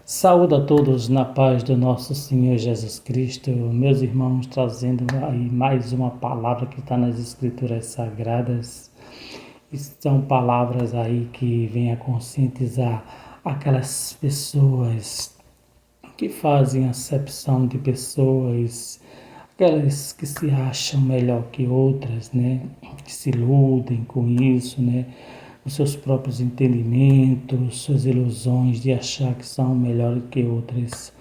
Saúde a todos na paz do nosso Senhor Jesus Cristo, meus irmãos, trazendo aí mais uma palavra que está nas Escrituras Sagradas. São palavras aí que vêm a conscientizar aquelas pessoas que fazem acepção de pessoas, aquelas que se acham melhor que outras, né? Que se iludem com isso, né? Os seus próprios entendimentos, suas ilusões de achar que são melhores que outras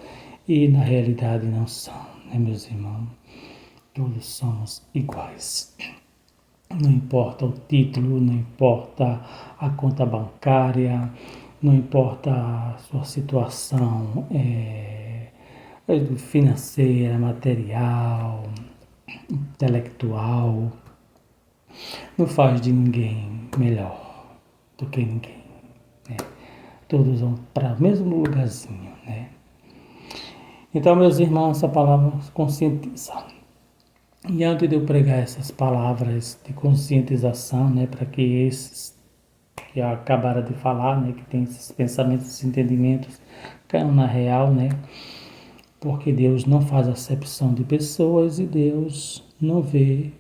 e na realidade não são, né, meus irmãos? Todos somos iguais. Não importa o título, não importa a conta bancária, não importa a sua situação financeira, material, intelectual, não faz de ninguém melhor do que ninguém, né? Todos vão para o mesmo lugarzinho, né? Então, meus irmãos, essa palavra conscientiza. E antes de eu pregar essas palavras de conscientização, né, para que esses que acabaram de falar, né, que tem esses pensamentos, esses entendimentos, caiam na real, né? Porque Deus não faz acepção de pessoas e Deus não vê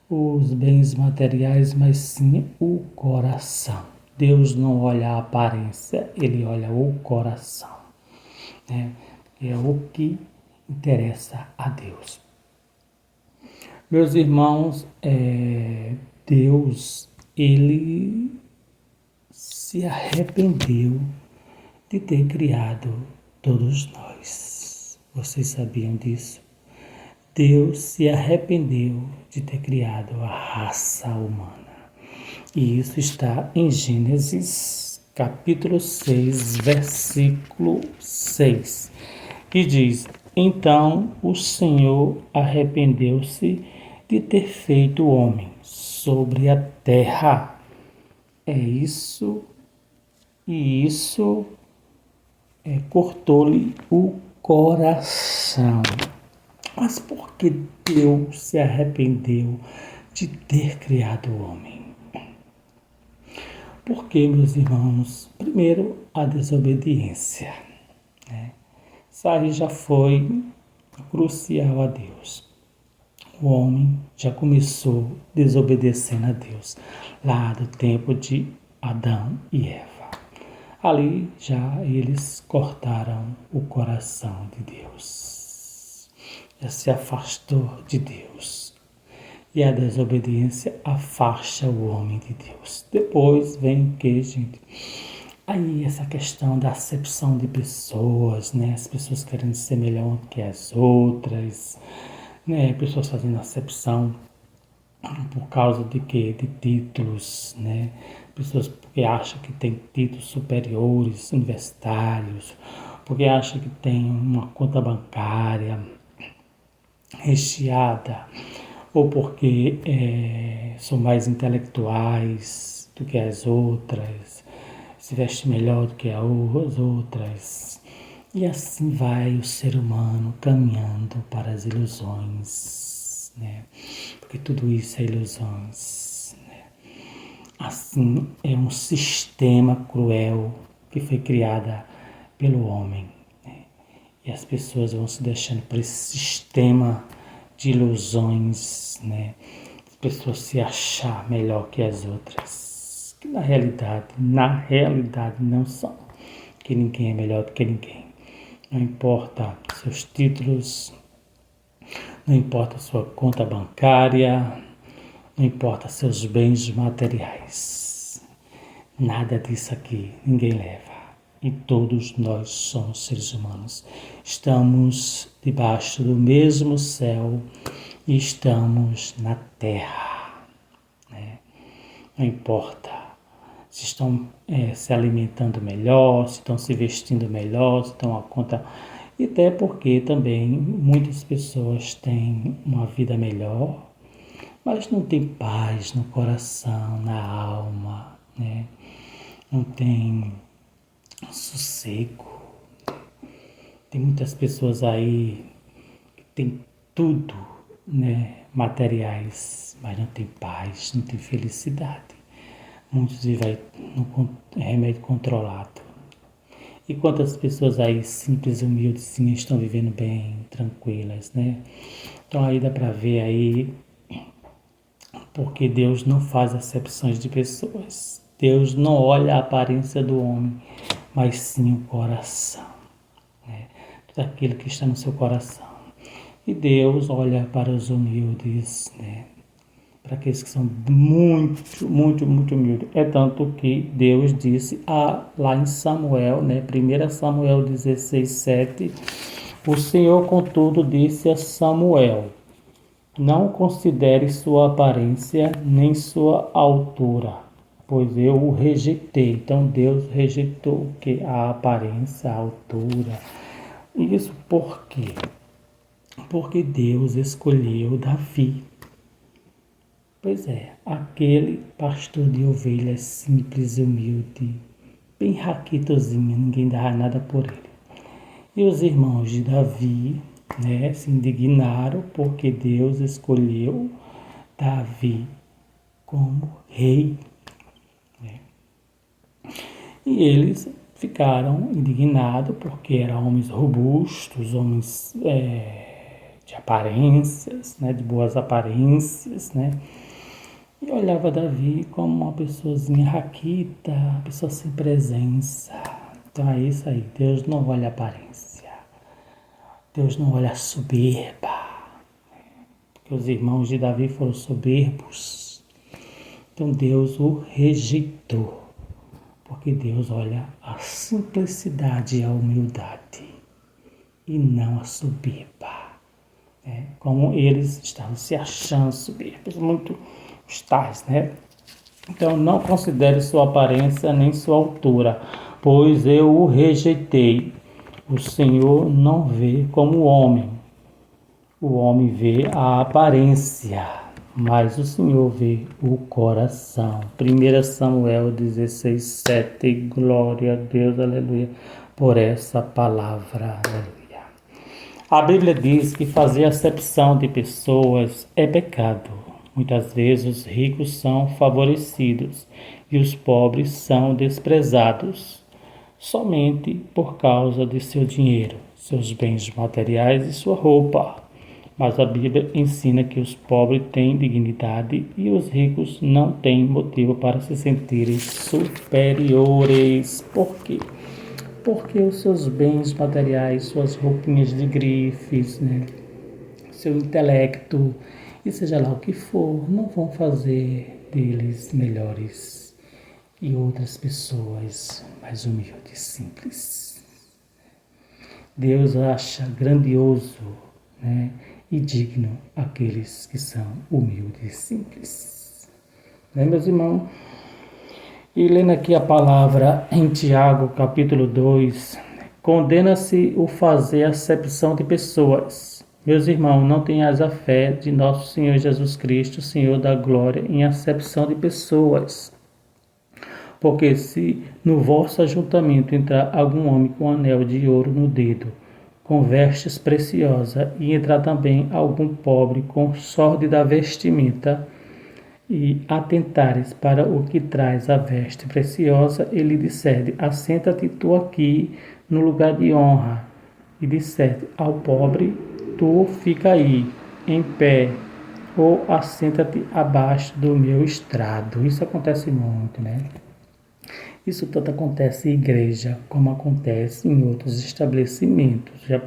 os bens materiais, mas sim o coração. Deus não olha a aparência, Ele olha o coração, né? É o que interessa a Deus. Meus irmãos, Deus, Ele se arrependeu de ter criado todos nós. Vocês sabiam disso? Deus se arrependeu de ter criado a raça humana. E isso está em Gênesis, capítulo 6, versículo 6, que diz: Então o Senhor arrependeu-se de ter feito o homem sobre a terra. É isso, e isso cortou-lhe o coração. Mas por que Deus se arrependeu de ter criado o homem? Porque, meus irmãos, primeiro, a desobediência, né? Isso aí já foi crucial a Deus. O homem já começou desobedecendo a Deus, lá do tempo de Adão e Eva. Ali já eles cortaram o coração de Deus, já se afastou de Deus. E a desobediência afasta o homem de Deus. Depois vem o que, gente? Aí essa questão da acepção de pessoas, né? As pessoas querendo ser melhor que as outras, né? Pessoas fazendo acepção por causa de quê? De títulos, né? Pessoas porque acham que tem títulos superiores, universitários, porque acham que tem uma conta bancária recheada, ou porque são mais intelectuais do que as outras, se veste melhor do que as outras. E assim vai o ser humano caminhando para as ilusões, né? Porque tudo isso é ilusões, né? Assim, é um sistema cruel que foi criado pelo homem, né? E as pessoas vão se deixando por esse sistema de ilusões, né? As pessoas se achar melhor que as outras, que na realidade não são, que ninguém é melhor do que ninguém. Não importa seus títulos, não importa sua conta bancária, não importa seus bens materiais. Nada disso aqui ninguém leva. E todos nós somos seres humanos. Estamos debaixo do mesmo céu e estamos na terra, né? Não importa se estão se alimentando melhor, se estão se vestindo melhor, se estão a conta. E até porque também muitas pessoas têm uma vida melhor, mas não tem paz no coração, na alma, né? Não tem sossego. Tem muitas pessoas aí que tem tudo, né? Materiais, mas não tem paz, não tem felicidade. Muitos vivem no remédio controlado. E quantas pessoas aí simples, humildes, sim, estão vivendo bem, tranquilas, né? Então aí dá para ver aí, porque Deus não faz acepções de pessoas. Deus não olha a aparência do homem, mas sim o coração, né? Tudo aquilo que está no seu coração. E Deus olha para os humildes, né? Para aqueles que são muito, muito, muito humildes. É tanto que Deus disse lá em Samuel, né? 1 Samuel 16:7, o Senhor, contudo, disse a Samuel: não considere sua aparência nem sua altura, pois eu o rejeitei. Então Deus rejeitou o que? A aparência, a altura. Isso por quê? Porque Deus escolheu Davi. Pois é, aquele pastor de ovelhas simples e humilde, bem raquitozinho, ninguém dava nada por ele. E os irmãos de Davi, né, se indignaram porque Deus escolheu Davi como rei, né? E eles ficaram indignados porque eram homens robustos, homens de aparências, né, de boas aparências, né? E olhava Davi como uma pessoazinha raquita, uma pessoa sem presença. Então é isso aí, Deus não olha a aparência, Deus não olha a soberba, porque os irmãos de Davi foram soberbos. Então Deus o rejeitou, porque Deus olha a simplicidade e a humildade, e não a soberba, né? Como eles estavam se achando soberbos, muito os tais, né? Então não considere sua aparência nem sua altura, pois eu o rejeitei. O Senhor não vê como o homem vê a aparência, mas o Senhor vê o coração. 1 Samuel 16:7. Glória a Deus, aleluia, por essa palavra, aleluia. A Bíblia diz que fazer acepção de pessoas é pecado. Muitas vezes os ricos são favorecidos e os pobres são desprezados somente por causa de seu dinheiro, seus bens materiais e sua roupa. Mas a Bíblia ensina que os pobres têm dignidade e os ricos não têm motivo para se sentirem superiores. Por quê? Porque os seus bens materiais, suas roupinhas de grifes, né, seu intelecto, e seja lá o que for, não vão fazer deles melhores e outras pessoas mais humildes, simples. Deus acha grandioso, né, e digno aqueles que são humildes e simples. Né, meus irmãos? E lendo aqui a palavra em Tiago, capítulo 2, condena-se o fazer acepção de pessoas. Meus irmãos, não tenhais a fé de nosso Senhor Jesus Cristo, Senhor da glória, em acepção de pessoas. Porque se no vosso ajuntamento entrar algum homem com um anel de ouro no dedo, com vestes preciosas, e entrar também algum pobre com sórdida vestimenta, e atentares para o que traz a veste preciosa, ele disser: assenta-te tu aqui no lugar de honra. E disser ao pobre: tu fica aí, em pé, ou assenta-te abaixo do meu estrado. Isso acontece muito, né? Isso tanto acontece em igreja, como acontece em outros estabelecimentos. Já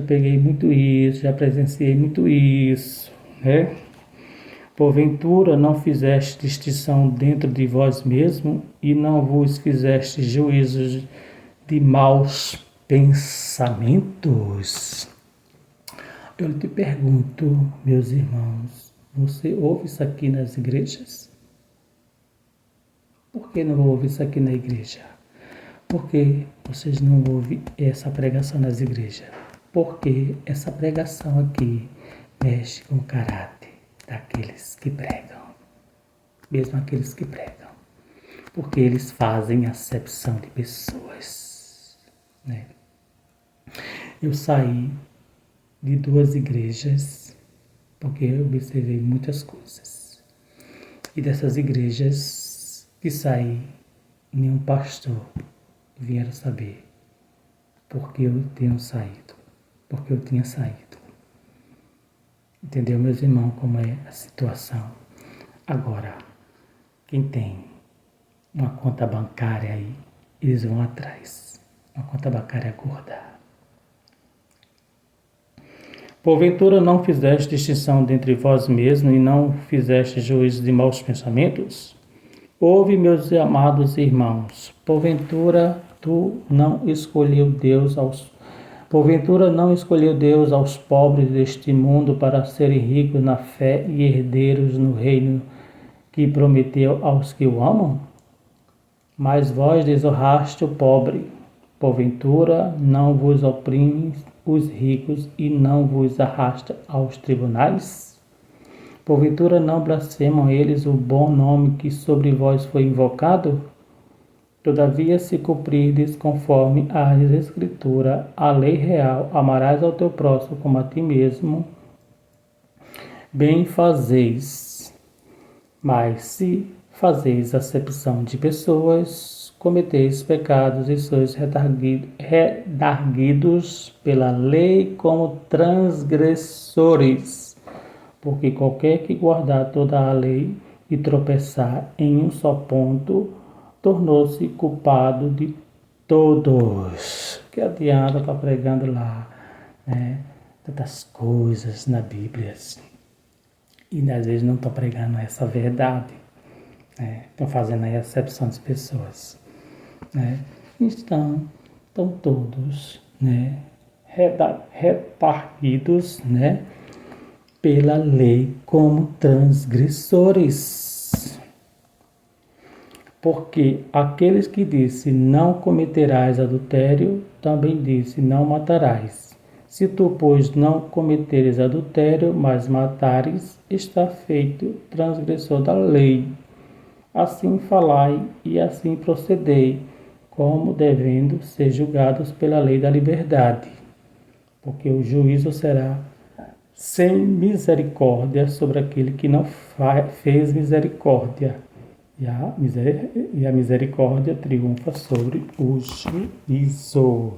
peguei muito isso, já presenciei muito isso, né? Porventura não fizeste distinção dentro de vós mesmo e não vos fizeste juízos de maus pensamentos? Eu te pergunto, meus irmãos, você ouve isso aqui nas igrejas? Por que não ouve isso aqui na igreja? Por que vocês não ouvem essa pregação nas igrejas? Porque essa pregação aqui mexe com o caráter daqueles que pregam, mesmo aqueles que pregam, porque eles fazem acepção de pessoas, né? Eu saí de 2 igrejas porque eu observei muitas coisas, e dessas igrejas que saí, nenhum pastor e vieram saber porque eu tenho saído, porque eu tinha saído. Entendeu, meus irmãos, como é a situação? Agora, quem tem uma conta bancária aí, eles vão atrás. Uma conta bancária gorda. Porventura não fizeste distinção dentre vós mesmos e não fizeste juízo de maus pensamentos? Ouve, meus amados irmãos, porventura não escolheu Deus aos pobres deste mundo para serem ricos na fé e herdeiros no reino que prometeu aos que o amam? Mas vós desonraste o pobre. Porventura não vos oprime os ricos e não vos arrasta aos tribunais? Porventura não blasfemam eles o bom nome que sobre vós foi invocado? Todavia, se cumprirdes conforme a Escritura, a lei real, amarás ao teu próximo como a ti mesmo, bem fazeis. Mas se fazeis acepção de pessoas, cometeis pecados e sois redarguidos pela lei como transgressores. Porque qualquer que guardar toda a lei e tropeçar em um só ponto, tornou-se culpado de todos. Que adianta estar pregando lá, né? Tantas coisas na Bíblia. E às vezes não estão pregando essa verdade. Né? Estão fazendo a acepção das pessoas. Né? Estão todos, né? Redarguidos, né? Pela lei como transgressores. Porque aqueles que disse não cometerás adultério, também disse não matarás. Se tu, pois, não cometeres adultério, mas matares, está feito transgressor da lei. Assim falai e assim procedei, como devendo ser julgados pela lei da liberdade. Porque o juízo será sem misericórdia sobre aquele que não fez misericórdia. E a misericórdia triunfa sobre o juízo.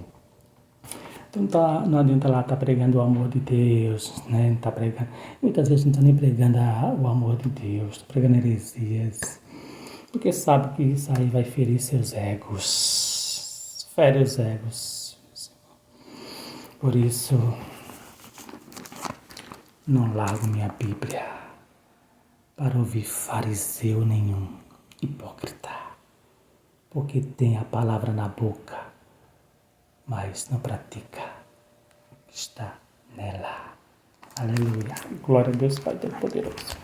Então não adianta lá estar pregando o amor de Deus, né? Tá pregando, muitas vezes não está nem pregando o amor de Deus, está pregando heresias. Porque sabe que isso aí vai ferir seus egos. Fere os egos. Por isso, não largo minha Bíblia para ouvir fariseu nenhum, hipócrita, porque tem a palavra na boca, mas não pratica, está nela. Aleluia. Glória a Deus, Pai Todo-Poderoso.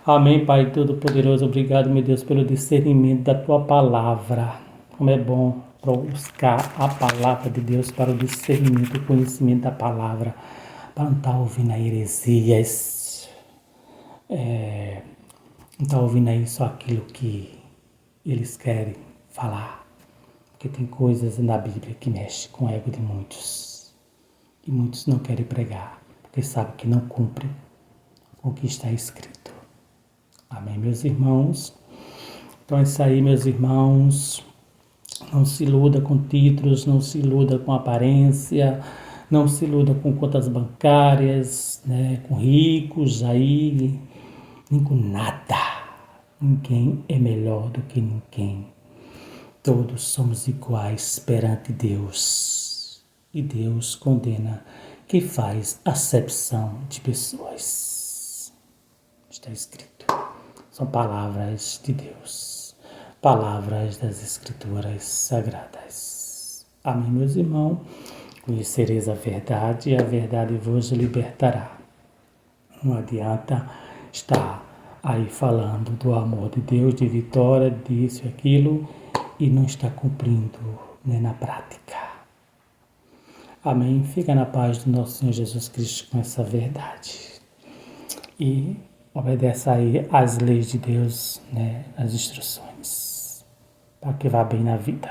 Amém, Pai Todo-Poderoso. Obrigado, meu Deus, pelo discernimento da Tua palavra. Como é bom buscar a palavra de Deus para o discernimento, o conhecimento da palavra, para não estar ouvindo a heresias, não estar ouvindo aí só aquilo que eles querem falar. Porque tem coisas na Bíblia que mexem com o ego de muitos. E muitos não querem pregar, porque sabem que não cumpre com o que está escrito. Amém, meus irmãos? Então é isso aí, meus irmãos. Não se iluda com títulos, não se iluda com aparência, não se iluda com contas bancárias, né, com ricos aí, nem com nada. Ninguém é melhor do que ninguém. Todos somos iguais perante Deus. E Deus condena quem faz acepção de pessoas. Está escrito. São palavras de Deus. Palavras das Escrituras Sagradas. Amém, meus irmãos? Conhecereis a verdade e a verdade vos libertará. Não adianta estar aí falando do amor de Deus, de vitória, disso e aquilo, e não está cumprindo, né, na prática. Amém? Fica na paz do nosso Senhor Jesus Cristo com essa verdade. E obedeça aí às leis de Deus, né, as instruções, para que vá bem na vida.